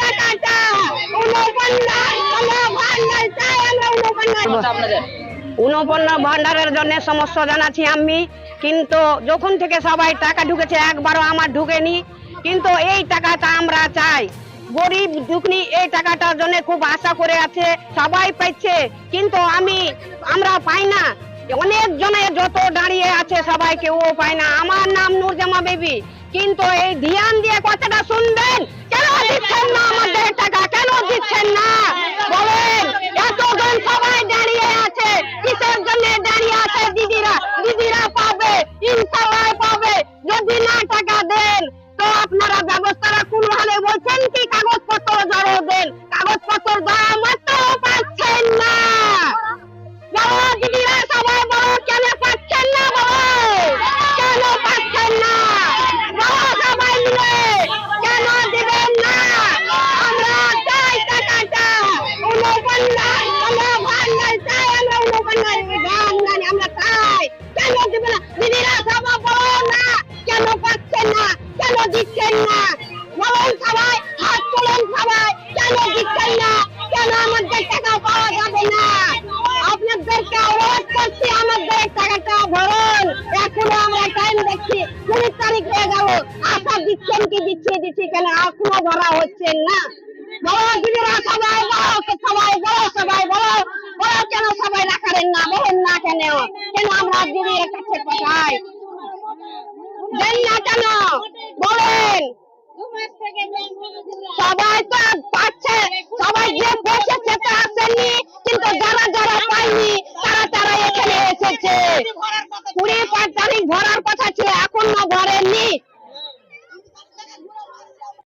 টাকাটা উনপন্ন ভান্ডারের জন্য সমস্যা জানাচ্ছি আমি, কিন্তু যখন থেকে সবাই টাকা ঢুকেছে একবারও আমার ঢুকেনি, কিন্তু এই টাকাটা আমরা চাই। গরিব দুঃখী এই টাকাটার জন্য খুব আশা করে আছে, সবাই পাইছে কিন্তু আমরা পাই না। অনেক জনে যত দাঁড়িয়ে আছে সবাই কেউ পায় না। আমার নাম নূরজামা বেবি, কিন্তু এই ধ্যান দিয়ে কথাটা শুনবেন, কেন দিচ্ছেন না আমাদের টাকা, কেন দিচ্ছেন না বলেন? এতজন সবাই দাঁড়িয়ে আছে, কিসের জন্য দাঁড়িয়ে আছে? দিদিরা পাবে, ইনশাআল্লাহ পাবে। যদি না টাকা দেন তো আপনারা ব্যবস্থা রাখুন, হলে বলছেন কি কাগজপত্র জড়ো দেন, কাগজপত্র জড়া মাত্র পাচ্ছেন না। বলো দিদিরা সবাই বলো, কেন পাচ্ছেন না? বলো কেন পাচ্ছেন না? বলো সবাই মিলে, কেন দিবেন না? আমরা চাই টাকাটা, ভান্ডার চাই, আমরা চাই। কেন দিবেন না? দিদিরা সবাই বলো না, কেন পাচ্ছেন না, কেন দিচ্ছেন না? বলুন সবাই, হাত তুলুন সবাই, কেন দিচ্ছেন না, কেন আমাদের টাকা পাওয়া যাবে না? আপনাদেরকে অনুরোধ করছি, আমাদের টাকাটা ভরুন। এখনো আমরা টাইম দেখছি, 20 তারিখ হয়ে গেল, আশা দিচ্ছেন কি দিচ্ছি কেন এখনো ভরা হচ্ছে না? বলো দিদিরা সবাই বলো, সবাই বলো কেন সবাই রাখারেন না? বলুন না কেন আমরা দিদির কাছে পাঠাই দেন না কেন বলেন? সবাই তো পাচ্ছে, সবাই যে বসেছে তা আসেনি, কিন্তু যারা পায়নি তারা এখানে এসেছে। 20 তারিখ ভরার